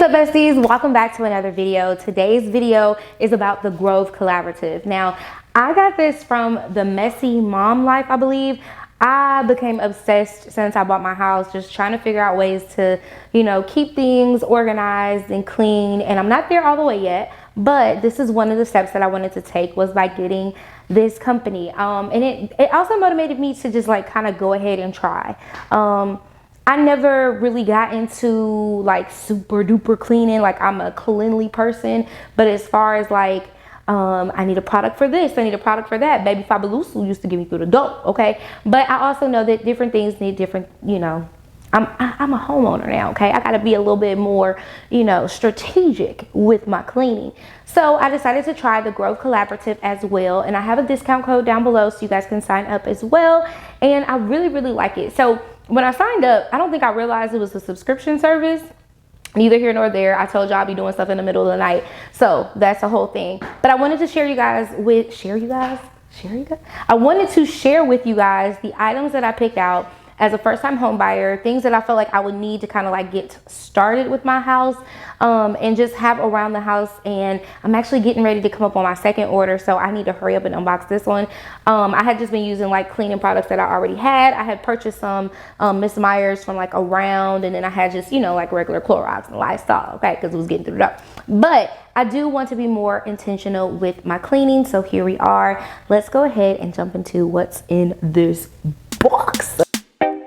What's up, besties? Welcome back to another video. Today's video is about the Grove Collaborative. Now, I got this from the Messy Mom Life, I believe. I became obsessed since I bought my house, just trying to figure out ways to, keep things organized and clean. And I'm not there all the way yet, but this is one of the steps that I wanted to take, was by getting this company. And it also motivated me to just kind of go ahead and try. I never really got into super duper cleaning. I'm a cleanly person, but as far as I need a product for this, I need a product for that. Baby Fabuloso used to get me through the door, okay? But I also know that different things need different, I'm a homeowner now, okay? I gotta be a little bit more, strategic with my cleaning. So I decided to try the Grove Collaborative as well. And I have a discount code down below so you guys can sign up as well. And I really, really like it. So when I signed up, I don't think I realized it was a subscription service. Neither here nor there. I told y'all I'll be doing stuff in the middle of the night. So that's the whole thing. But I wanted to share I wanted to share with you guys the items that I picked out as a first-time home buyer, things that I felt like I would need to kind of get started with my house, and just have around the house. And I'm actually getting ready to come up on my second order, so I need to hurry up and unbox this one. I had just been using cleaning products that I already had. I had purchased some Miss Myers from around, and then I had just regular Clorox and Lysol, okay, because it was getting through the door. But I do want to be more intentional with my cleaning, so here we are. Let's go ahead and jump into what's in this box.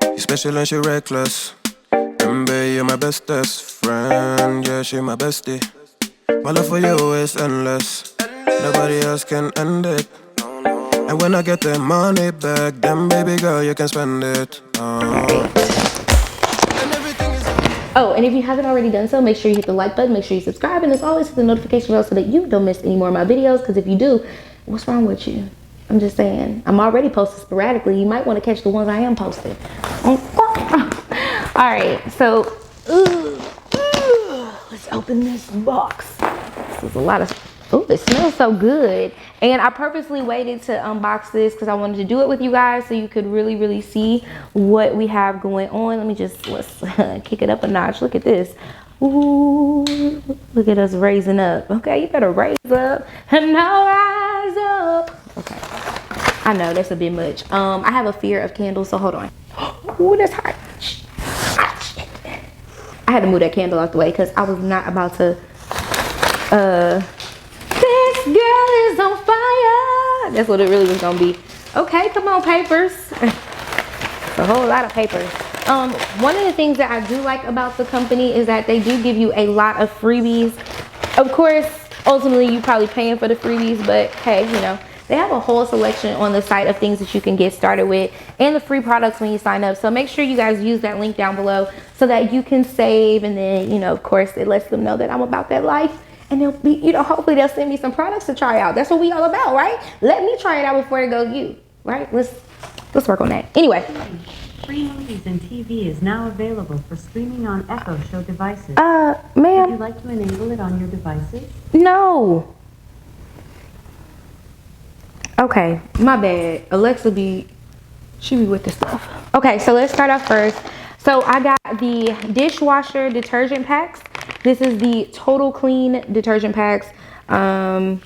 You special and she reckless. Remember, you're my bestest friend. Yeah, she my bestie. My love for you is endless. Nobody else can end it. And when I get the money back, then baby girl, you can spend it. Oh, and if you haven't already done so, make sure you hit the like button, make sure you subscribe, and as always, hit the notification bell so that you don't miss any more of my videos. Because if you do, what's wrong with you? I'm just saying, I'm already posting sporadically. You might want to catch the ones I am posting. All right, so let's open this box. This is a lot of, oh, it smells so good. And I purposely waited to unbox this because I wanted to do it with you guys so you could really, really see what we have going on. Let's kick it up a notch. Look at this. Ooh, look at us raising up. Okay, you better raise up and now rise up. Okay, I know that's a bit much. I have a fear of candles, so hold on. Ooh, that's hot. I had to move that candle out the way because I was not about to. This girl is on fire. That's what it really was gonna be. Okay, come on, papers. A whole lot of papers. One of the things that I do like about the company is that they do give you a lot of freebies. Of course, ultimately you're probably paying for the freebies, but hey, they have a whole selection on the site of things that you can get started with and the free products when you sign up. So make sure you guys use that link down below so that you can save. And then, of course, it lets them know that I'm about that life. And they'll be, hopefully they'll send me some products to try out. That's what we all about, right? Let me try it out before it goes you, right? Let's work on that. Anyway. Free movies and TV is now available for streaming on Echo Show devices. Ma'am. Would you like to enable it on your devices? No. Okay, my bad. Alexa she be with the stuff. Okay, so let's start off first. So I got the dishwasher detergent packs. This is the Total Clean detergent packs.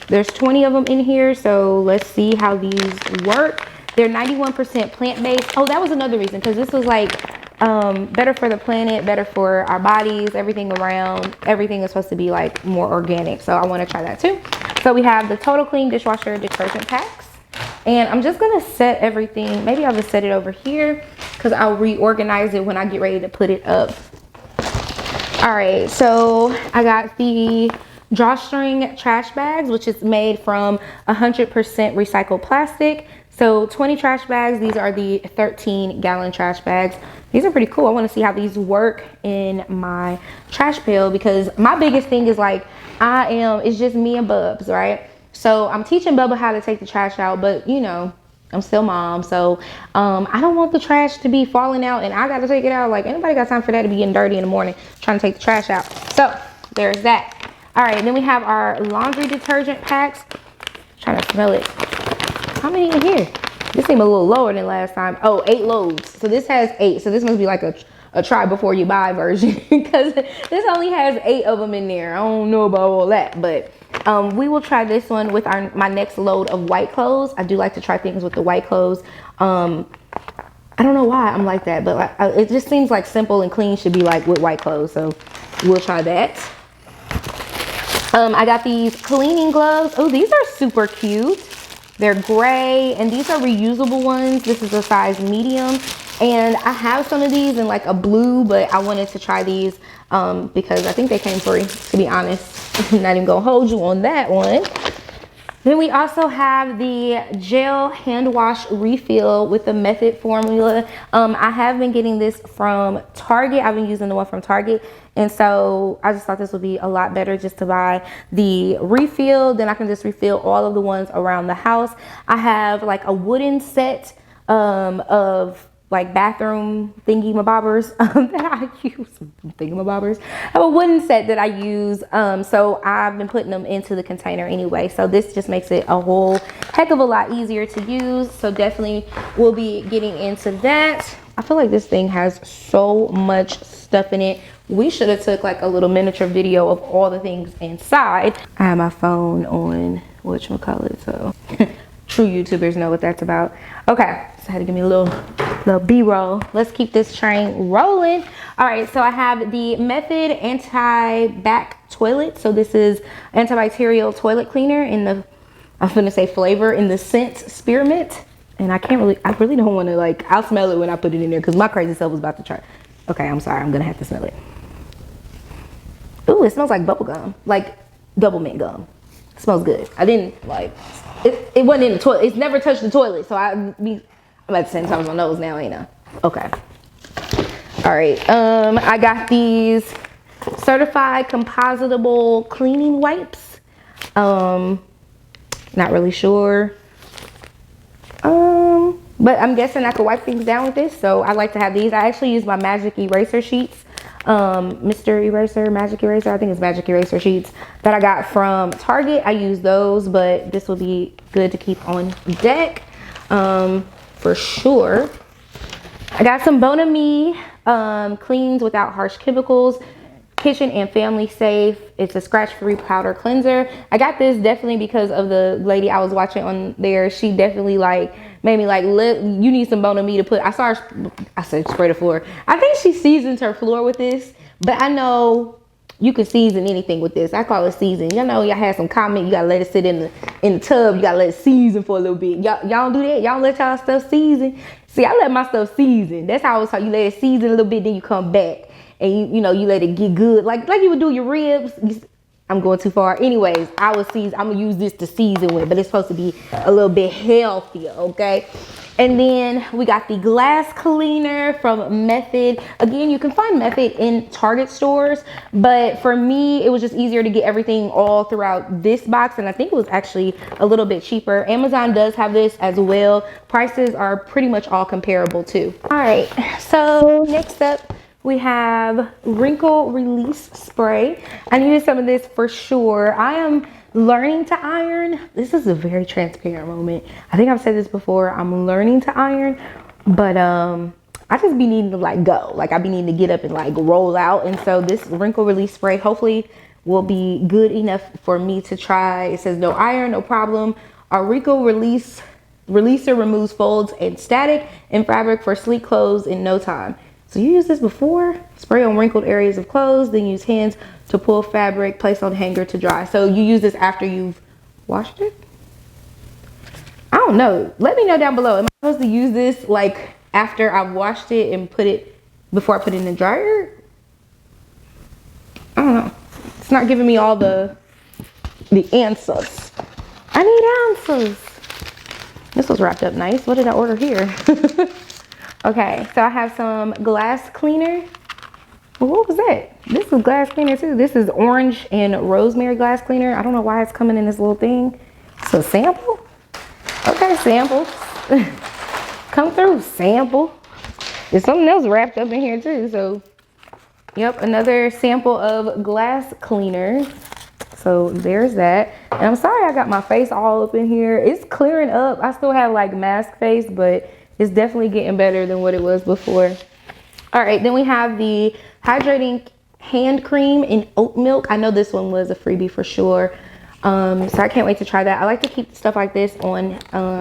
There's 20 of them in here, so let's see how these work. They're 91% plant-based. Oh, that was another reason, because this was better for the planet, better for our bodies, everything around. Everything is supposed to be more organic, so I want to try that too. So we have the Total Clean dishwasher detergent packs, and I'm just gonna set everything. Maybe I'll just set it over here because I'll reorganize it when I get ready to put it up. All right, so I got the drawstring trash bags, which is made from 100% recycled plastic. So 20 trash bags. These are the 13-gallon trash bags. These are pretty cool. I want to see how these work in my trash pail, because my biggest thing is it's just me and Bubs, right? So I'm teaching Bubba how to take the trash out, but I'm still mom, so I don't want the trash to be falling out and I got to take it out. Anybody got time for that, to be getting dirty in the morning trying to take the trash out? So there's that. All right, then we have our laundry detergent packs. Trying to smell it. How many in here? This seemed a little lower than last time. Oh, 8 loads. So this has 8. So this must be a a try before you buy version because this only has 8 of them in there. I don't know about all that, but we will try this one with my next load of white clothes. I do like to try things with the white clothes. I don't know why I'm like that, but it just seems like simple and clean should be like with white clothes. So we'll try that. I got these cleaning gloves. Oh, these are super cute. They're gray, and these are reusable ones. This is a size medium, and I have some of these in like a blue, but I wanted to try these because I think they came free, to be honest. I'm not even gonna hold you on that one. Then we also have the gel hand wash refill with the Method formula. I have been getting this from Target. I've been using the one from Target. And so I just thought this would be a lot better just to buy the refill. Then I can just refill all of the ones around the house. I have like a wooden set of like bathroom thingy-mabobbers that I use. Thingy-mabobbers. I have a wooden set that I use. So I've been putting them into the container anyway. So this just makes it a whole heck of a lot easier to use. So definitely we'll be getting into that. I feel like this thing has so much stuff in it. We should have took like a little miniature video of all the things inside. I have my phone on whatchamacallit, so true YouTubers know what that's about. Okay, so I had to give me a little B-roll. Let's keep this train rolling. All right, so I have the Method anti-back toilet. So this is antibacterial toilet cleaner in the, I'm gonna say flavor, in the scent spearmint. And I really don't want to, like, I'll smell it when I put it in there because my crazy self was about to try. Okay, I'm sorry, I'm gonna have to smell it. Ooh, it smells like bubble gum, like double mint gum. It smells good. I didn't like it wasn't in the toilet. It's never touched the toilet, so I'm about to sanitize my nose now, ain't I? Okay. All right. I got these certified compositable cleaning wipes. Not really sure. But I'm guessing I could wipe things down with this, so I like to have these. I actually use my magic eraser sheets. Mr. Eraser, Magic Eraser, I think it's Magic Eraser sheets that I got from Target. I use those, but this will be good to keep on deck for sure. I got some Bon Ami cleans without harsh chemicals, kitchen and family safe. It's a scratch-free powder cleanser. I got this definitely because of the lady I was watching on there. She definitely like made me like, you need some Bon Ami to put. I saw her, I said spray the floor. I think she seasoned her floor with this, but I know you can season anything with this. I call it season. You know, y'all had some comment, you gotta let it sit in the tub. You gotta let it season for a little bit. Y'all don't do that? Y'all let y'all stuff season? See, I let my stuff season. That's how I was taught. You let it season a little bit, then you come back. And you know, you let it get good. Like you would do your ribs. I'm going too far. Anyways, I'm gonna use this to season with, but it's supposed to be a little bit healthier, okay? And then we got the glass cleaner from Method. Again, you can find Method in Target stores, but for me, it was just easier to get everything all throughout this box, and I think it was actually a little bit cheaper. Amazon does have this as well. Prices are pretty much all comparable too. All right, so next up, we have wrinkle release spray. I needed some of this for sure. I am learning to iron. This is a very transparent moment. I think I've said this before. I'm learning to iron, but I just be needing to like go. Like I be needing to get up and like roll out. And so this wrinkle release spray hopefully will be good enough for me to try. It says no iron, no problem. Our wrinkle releaser removes folds and static in fabric for sleek clothes in no time. So you use this before, spray on wrinkled areas of clothes, then use hands to pull fabric, place on hanger to dry. So you use this after you've washed it? I don't know. Let me know down below. Am I supposed to use this like after I've washed it and put it, before I put it in the dryer? I don't know. It's not giving me all the answers. I need answers. This was wrapped up nice. What did I order here? Okay, so I have some glass cleaner. Well, what was that? This is glass cleaner too. This is orange and rosemary glass cleaner. I don't know why it's coming in this little thing. It's a sample? Okay, sample. Come through, sample. There's something else wrapped up in here too. So, yep, another sample of glass cleaner. So there's that. And I'm sorry I got my face all up in here. It's clearing up. I still have like mask face, but it's definitely getting better than what it was before. All right, then we have the hydrating hand cream in oat milk. I know this one was a freebie for sure. So I can't wait to try that. I like to keep stuff like this on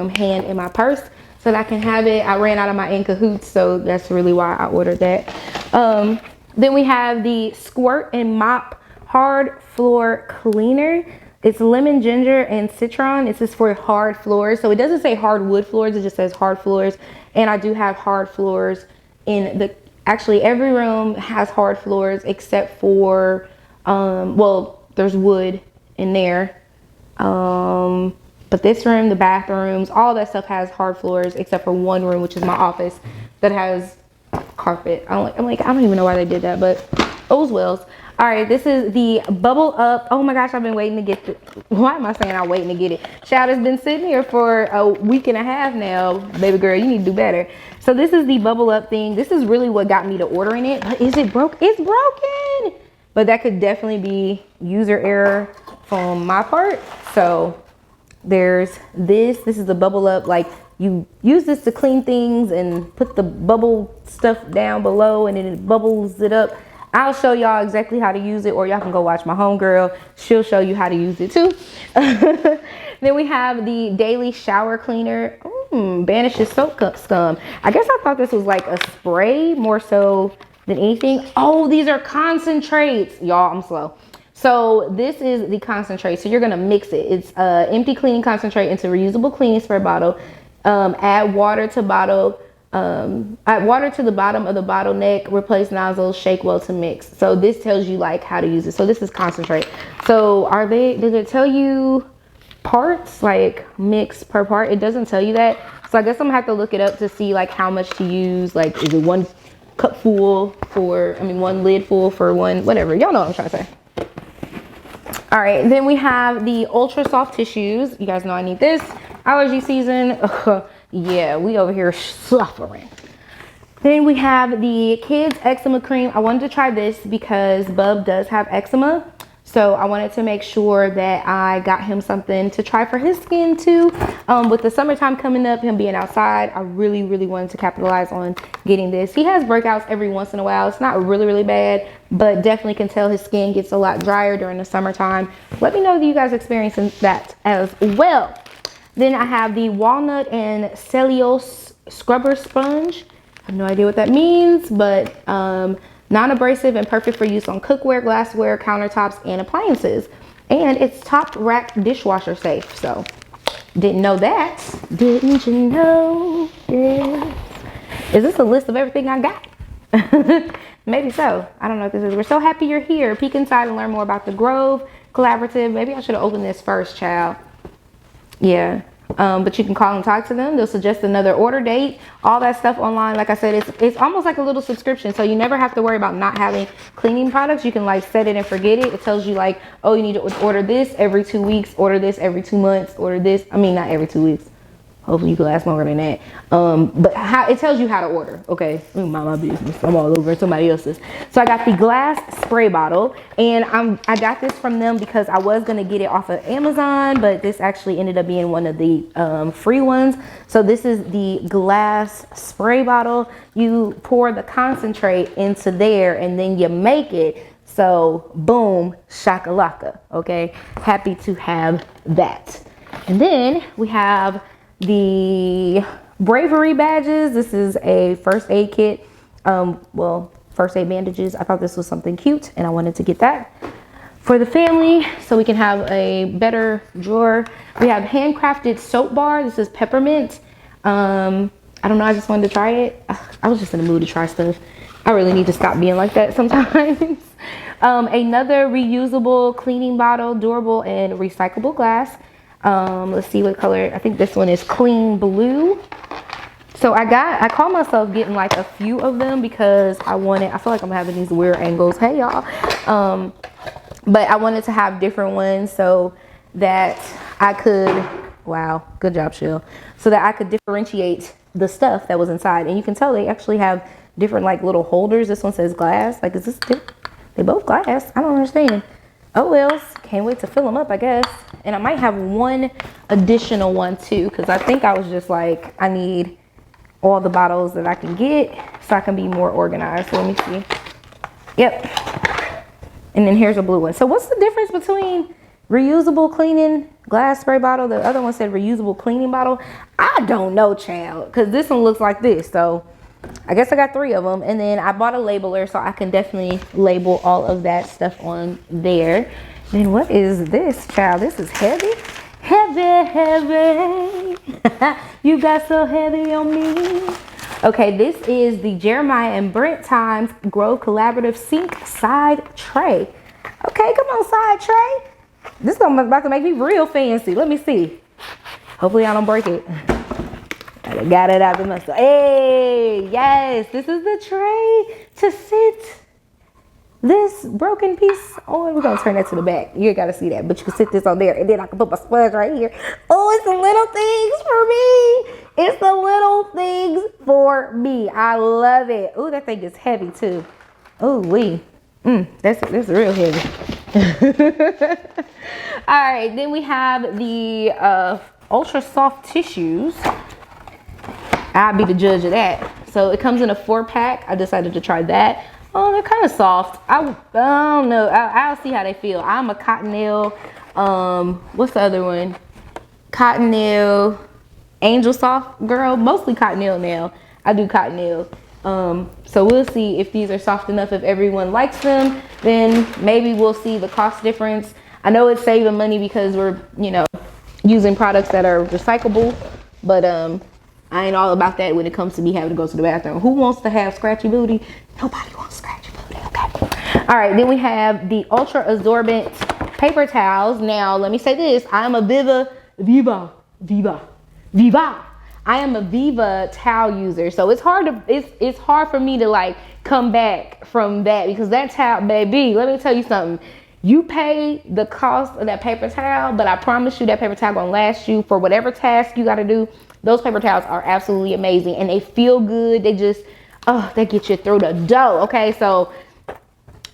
hand in my purse so that I can have it. I ran out of my In Cahoots, so that's really why I ordered that. Then we have the Squirt and Mop Hard Floor Cleaner. It's lemon, ginger, and citron. This is for hard floors. So it doesn't say hardwood floors, it just says hard floors. And I do have hard floors in the, actually every room has hard floors except for, well, there's wood in there. But this room, the bathrooms, all that stuff has hard floors except for one room, which is my office, that has carpet. I'm like, I don't even know why they did that, but O's wells. All right, this is the Bubble Up. Oh my gosh, I've been waiting to get it. Why am I saying I'm waiting to get it? Child, has been sitting here for a week and a half now. Baby girl, you need to do better. So this is the Bubble Up thing. This is really what got me to ordering it. But is it broke? It's broken. But that could definitely be user error from my part. So there's this. This is the Bubble Up. Like, you use this to clean things and put the bubble stuff down below and then it bubbles it up. I'll show y'all exactly how to use it, or y'all can go watch my homegirl. She'll show you how to use it too. Then we have the Daily Shower Cleaner. Banishes soap scum. I guess I thought this was like a spray more so than anything. Oh, these are concentrates. Y'all, I'm slow. So this is the concentrate. So you're gonna mix it. It's empty cleaning concentrate into reusable cleaning spray bottle. Add water to bottle. Add water to the bottom of the bottleneck, replace nozzles, shake well to mix. So this tells you like how to use it. So this is concentrate. So did it tell you parts, like mix per part? It doesn't tell you that. So I guess I'm gonna have to look it up to see like how much to use. Like, is it one cup full for, one lid full for one, whatever. Y'all know what I'm trying to say. All right, then we have the Ultra Soft Tissues. You guys know I need this. Allergy season. Yeah, we over here suffering. Then we have the Kids Eczema Cream. I wanted to try this because Bub does have eczema. So I wanted to make sure that I got him something to try for his skin too. With the summertime coming up, him being outside, I really, really wanted to capitalize on getting this. He has breakouts every once in a while. It's not really, really bad, but definitely can tell his skin gets a lot drier during the summertime. Let me know if you guys experiencing that as well. Then I have the Walnut and Cellulose Scrubber Sponge. I have no idea what that means, but non-abrasive and perfect for use on cookware, glassware, countertops, and appliances. And it's top rack dishwasher safe. So, didn't know that. Didn't you know this? Is this a list of everything I got? Maybe so. I don't know what this is. We're so happy you're here. Peek inside and learn more about the Grove Collaborative. Maybe I should have opened this first, child. Yeah. But you can call and talk to them. They'll suggest another order date, all that stuff online. Like I said, it's almost like a little subscription. So you never have to worry about not having cleaning products. You can like set it and forget it. It tells you like, oh, you need to order this every 2 weeks, order this every 2 months, order this. Not every 2 weeks. Hopefully you can last longer than that. But it tells you how to order. Okay, mind my business. I'm all over somebody else's. So I got the glass spray bottle, and I got this from them because I was gonna get it off of Amazon, but this actually ended up being one of the free ones. So this is the glass spray bottle. You pour the concentrate into there, and then you make it. So boom, shakalaka. Okay, happy to have that. And then we have the Bravery badges. This is a first aid kit. First aid bandages. I thought this was something cute and I wanted to get that for the family so we can have a better drawer. We have handcrafted soap bar. This is peppermint. I don't know, I just wanted to try it. I was just in the mood to try stuff. I really need to stop being like that sometimes. Another reusable cleaning bottle, durable and recyclable glass. Let's see what color. I think this one is clean blue. So I call myself getting like a few of them because I feel like I'm having these weird angles. Hey y'all. But I wanted to have different ones so that I could, wow, good job, Shell. So that I could differentiate the stuff that was inside. And you can tell they actually have different like little holders. This one says glass. Like, is this different? They both glass. I don't understand. Oh well, can't wait to fill them up, I guess. And I might have one additional one too, because I think I was just like, I need all the bottles that I can get so I can be more organized. So let me see. Yep. And then here's a blue one. So what's the difference between reusable cleaning glass spray bottle? The other one said reusable cleaning bottle. I don't know, child, because this one looks like this. So I guess I got 3 of them. And then I bought a labeler so I can definitely label all of that stuff on there. Then what is this, child? This is heavy. Heavy, heavy. You got so heavy on me. Okay, this is the Jeremiah and Brent Times Grove Collaborative Sink Side Tray. Okay, come on, side tray. This is about to make me real fancy. Let me see. Hopefully I don't break it. I got it out the muscle. Hey, yes, this is the tray to sit this broken piece on. We're gonna turn that to the back. You gotta see that, but you can sit this on there, and then I can put my sponge right here. Oh, it's the little things for me. It's the little things for me. I love it. Oh, that thing is heavy too. Oh, that's real heavy. All right, then we have the ultra soft tissues. I'll be the judge of that. So it comes in a 4-pack. I decided to try that. Oh, they're kind of soft. I don't know. I'll see how they feel. I'm a Cottonelle. What's the other one? Cottonelle Angel Soft girl. Mostly Cottonelle now. I do Cottonelle. So we'll see if these are soft enough. If everyone likes them, then maybe we'll see the cost difference. I know it's saving money because we're, using products that are recyclable, but I ain't all about that when it comes to me having to go to the bathroom. Who wants to have scratchy booty? Nobody wants scratchy booty, okay? All right, then we have the ultra absorbent paper towels. Now, let me say this. I am a Viva. I am a Viva towel user, so it's hard for me to like come back from that, because that towel, baby, let me tell you something. You pay the cost of that paper towel, but I promise you that paper towel gonna last you for whatever task you gotta do. Those paper towels are absolutely amazing, and they feel good. They just, they get you through the dough. Okay, so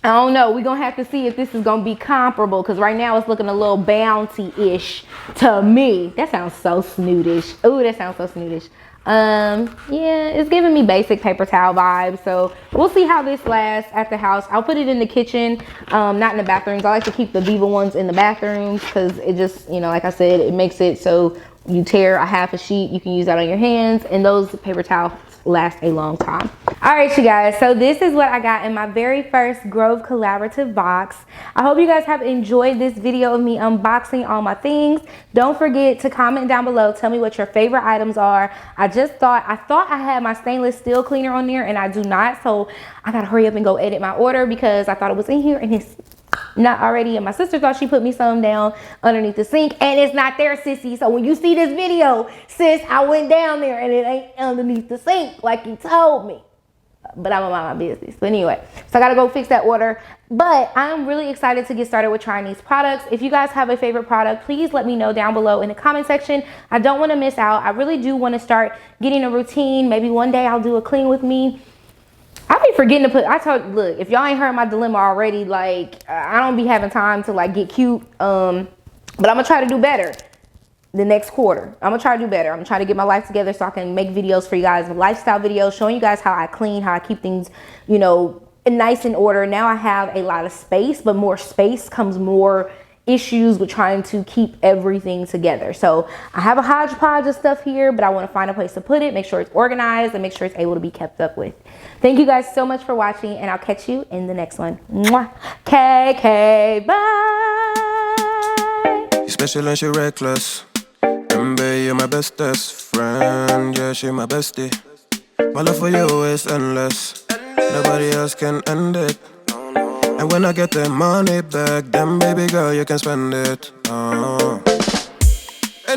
I don't know. We're gonna have to see if this is gonna be comparable, because right now it's looking a little bounty-ish to me. That sounds so snootish. Ooh, that sounds so snootish. Yeah, it's giving me basic paper towel vibes. So we'll see how this lasts at the house. I'll put it in the kitchen, not in the bathrooms. I like to keep the Viva ones in the bathrooms because it just, like I said, it makes it so you tear a half a sheet, you can use that on your hands, and those paper towels last a long time. All right, you guys, so this is what I got in my very first Grove Collaborative box. I hope you guys have enjoyed this video of me unboxing all my things. Don't forget to comment down below. Tell me what your favorite items are. I thought I had my stainless steel cleaner on there, and I do not, so I gotta hurry up and go edit my order because I thought it was in here and it's not already, and my sister thought she put me some down underneath the sink, and it's not there, sissy. So when you see this video, sis, I went down there and it ain't underneath the sink like you told me. But I'm gonna mind my business. But anyway, so I gotta go fix that order. But I'm really excited to get started with trying these products. If you guys have a favorite product, please let me know down below in the comment section. I don't want to miss out. I really do want to start getting a routine. Maybe one day I'll do a clean with me. I be forgetting to look, if y'all ain't heard my dilemma already, like, I don't be having time to like get cute. But I'm gonna try to do better the next quarter. I'm gonna try to do better. I'm gonna try to get my life together so I can make videos for you guys, lifestyle videos, showing you guys how I clean, how I keep things, nice in order. Now I have a lot of space, but more space comes more issues with trying to keep everything together. So I have a hodgepodge of stuff here, but I want to find a place to put it, make sure it's organized, and make sure it's able to be kept up with. Thank you guys so much for watching, and I'll catch you in the next one. Mwah. KK, bye. She's special and she reckless. Remember, you're my bestest friend. Yeah, she my bestie. My love for you is endless. Nobody else can end it. And when I get the money back, then baby girl, you can spend it. And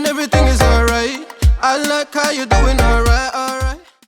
everything is alright. I like how you're doing alright, alright.